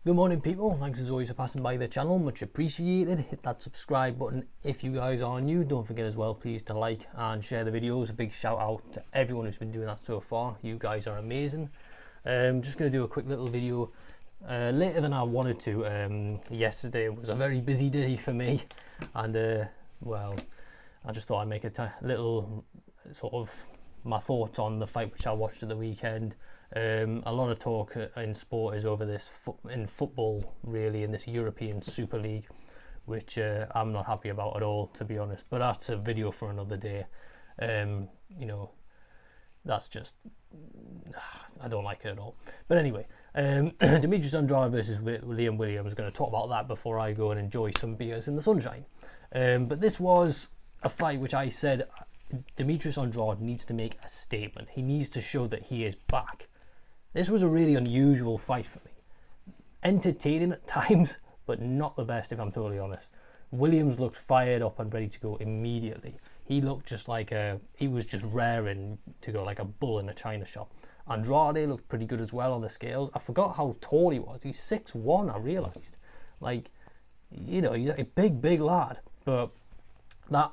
Good morning people, thanks as always for passing by the channel, much appreciated. Hit that subscribe button if you guys are new. Don't forget as well please to like and share the videos. A big shout out to everyone who's been doing that so far, you guys are amazing. Just going to do a quick little video later than I wanted to. Yesterday was a very busy day for me and well, I just thought I'd make a little sort of my thoughts on the fight which I watched at the weekend. A lot of talk in sport is over this in football, really, in this European Super League, which I'm not happy about at all, to be honest. But that's a video for another day. You know, that's just I don't like it at all. But anyway, Demetrius Andrade versus Liam Williams. Going to talk about that before I go and enjoy some beers in the sunshine. But this was a fight which I said Demetrius Andrade needs to make a statement. He needs to show that he is back. This was a really unusual fight for me. Entertaining at times, but not the best if I'm totally honest. Williams looked fired up and ready to go immediately. He looked just like he was just raring to go like a bull in a china shop. Andrade looked pretty good as well on the scales. I forgot how tall he was. He's 6'1", I realised. Like, you know, he's a big lad. But that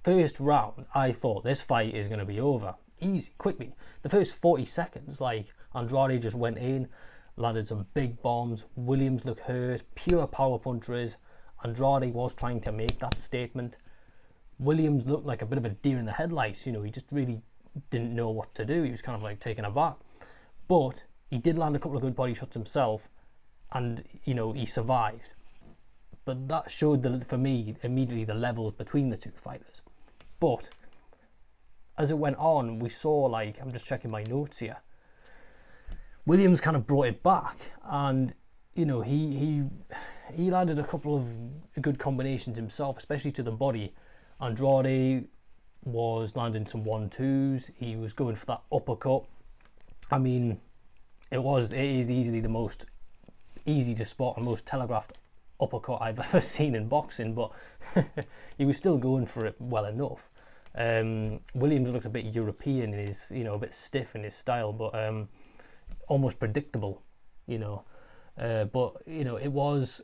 first round, I thought this fight is going to be over. Easy, quickly. The first 40 seconds, like, Andrade just went in, landed some big bombs. Williams looked hurt, pure power punchers. Andrade was trying to make that statement. Williams looked like a bit of a deer in the headlights, you know, he just really didn't know what to do. He was kind of like taken aback. But he did land a couple of good body shots himself, and, you know, he survived. But that showed, for me, immediately the levels between the two fighters. But as it went on, we saw, like, I'm just checking my notes here, Williams kind of brought it back, and, you know, he landed a couple of good combinations himself, especially to the body. Andrade was landing some 1-2s. He was going for that uppercut. I mean, it is easily the most easy to spot and most telegraphed uppercut I've ever seen in boxing, but he was still going for it well enough. Williams looked a bit European in his, you know, a bit stiff in his style, but almost predictable, you know. But, you know, it was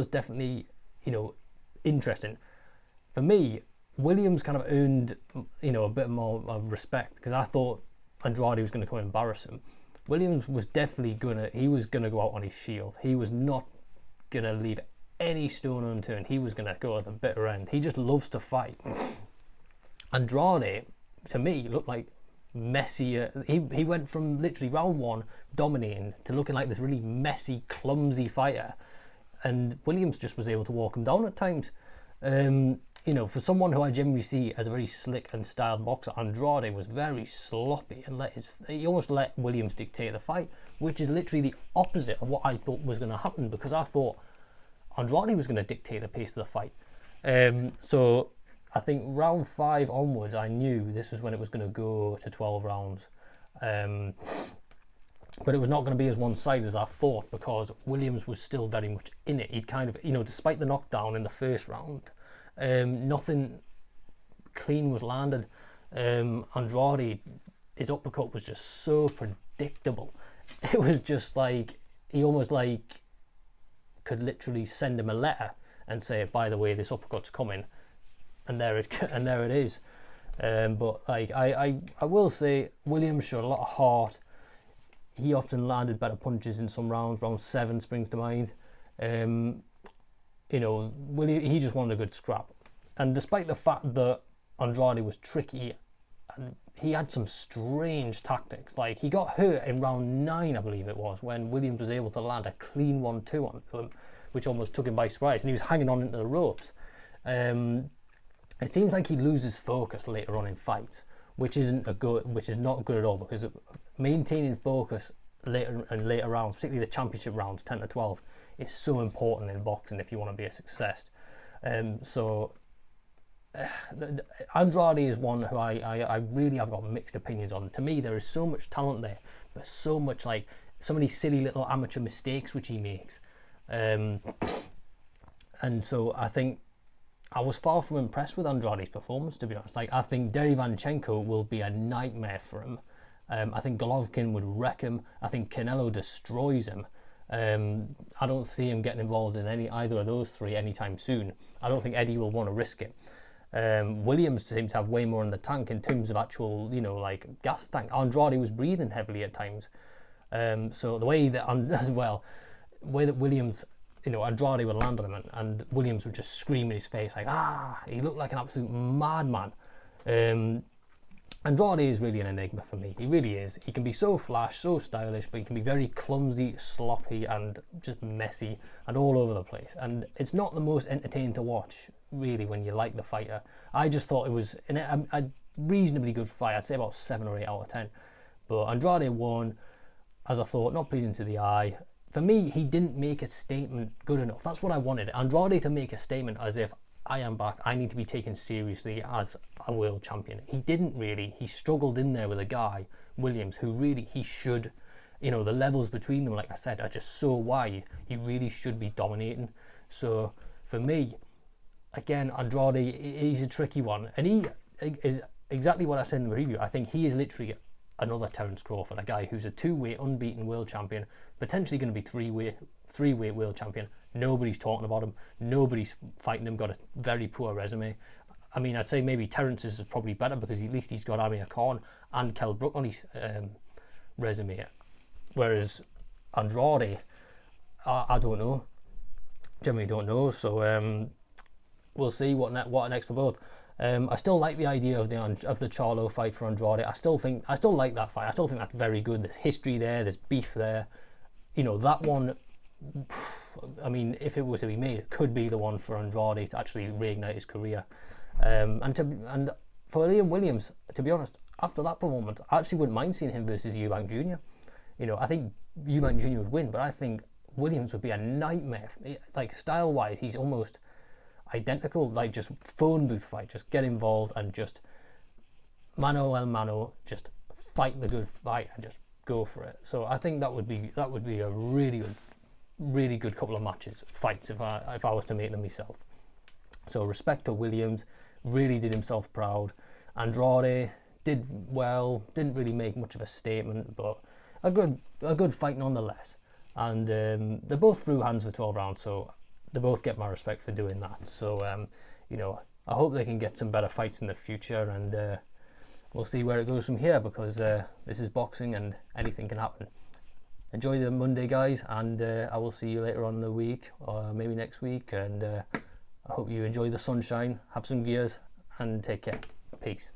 definitely, you know, interesting. For me, Williams kind of earned, you know, a bit more respect, because I thought Andrade was going to come and embarrass him. Williams was definitely he was going to go out on his shield. He was not going to leave any stone unturned. He was going to go at the bitter end. He just loves to fight. Andrade, to me, looked like messier. He went from literally round one dominating to looking like this really messy, clumsy fighter, and Williams just was able to walk him down at times. You know, for someone who I generally see as a very slick and styled boxer, Andrade was very sloppy and he almost let Williams dictate the fight, which is literally the opposite of what I thought was going to happen, because I thought Andrade was going to dictate the pace of the fight. So I think round 5 onwards, I knew this was when it was going to go to 12 rounds. But it was not going to be as one-sided as I thought, because Williams was still very much in it. He'd kind of, you know, despite the knockdown in the first round, nothing clean was landed. Andrade, his uppercut was just so predictable. It was just like, he almost like could literally send him a letter and say, by the way, this uppercut's coming. And there it is. But like I will say, Williams showed a lot of heart. He often landed better punches in some rounds. Round 7 springs to mind. You know, he just wanted a good scrap. And despite the fact that Andrade was tricky, and he had some strange tactics. Like, he got hurt in round 9, I believe it was, when Williams was able to land a clean 1-2 on him, which almost took him by surprise, and he was hanging on into the ropes. It seems like he loses focus later on in fights, which is not good at all, because maintaining focus later rounds, particularly the championship rounds, 10 to 12, is so important in boxing if you want to be a success. Andrade is one who I really have got mixed opinions on. To me, there is so much talent there, but so many silly little amateur mistakes which he makes. And so I think I was far from impressed with Andrade's performance, to be honest. Like, I think Derivanchenko will be a nightmare for him. I think Golovkin would wreck him. I think Canelo destroys him. I don't see him getting involved in either of those three anytime soon. I don't think Eddie will want to risk it. Williams seems to have way more in the tank in terms of actual, like gas tank. Andrade was breathing heavily at times. So the way that, as well, the way that Williams, Andrade would land on him and Williams would just scream in his face like, he looked like an absolute madman. Andrade is really an enigma for me. He really is. He can be so flash, so stylish, but he can be very clumsy, sloppy, and just messy and all over the place. And it's not the most entertaining to watch, really, when you like the fighter. I just thought it was a reasonably good fight. I'd say about 7 or 8 out of 10. But Andrade won, as I thought, not pleasing to the eye. For me, he didn't make a statement good enough. That's what I wanted. Andrade to make a statement as if, I am back, I need to be taken seriously as a world champion. He didn't really. He struggled in there with a guy, Williams, who really, he should, the levels between them, like I said, are just so wide. He really should be dominating. So for me, again, Andrade, he's a tricky one. And he is exactly what I said in the review. I think he is literally another Terence Crawford, a guy who's a 2-weight unbeaten world champion, potentially going to be 3-weight world champion. Nobody's talking about him. Nobody's fighting him. Got a very poor resume. I mean, I'd say maybe Terrence's is probably better because at least he's got Amir Khan and Kell Brook on his resume. Whereas Andrade, I don't know. Generally don't know. So we'll see what next for both. I still like the idea of the Charlo fight for Andrade. I still like that fight. I still think that's very good. There's history there. There's beef there. That one. I mean, if it were to be made, it could be the one for Andrade to actually reignite his career. And for Liam Williams, to be honest, after that performance, I actually wouldn't mind seeing him versus Eubank Jr. I think Eubank Jr. would win, but I think Williams would be a nightmare. Like, style-wise, he's almost identical. Like, just phone booth fight, just get involved and just mano a mano, just fight the good fight and just go for it. So I think that would be a really good couple of fights if I was to make them myself. So respect to Williams, really did himself proud. Andrade did well, didn't really make much of a statement, but a good fight nonetheless. And they both threw hands for 12 rounds, so they both get my respect for doing that. So I hope they can get some better fights in the future, and we'll see where it goes from here, because this is boxing and anything can happen. Enjoy the Monday, guys, and I will see you later on in the week, or maybe next week, and I hope you enjoy the sunshine, have some gears, and take care. Peace.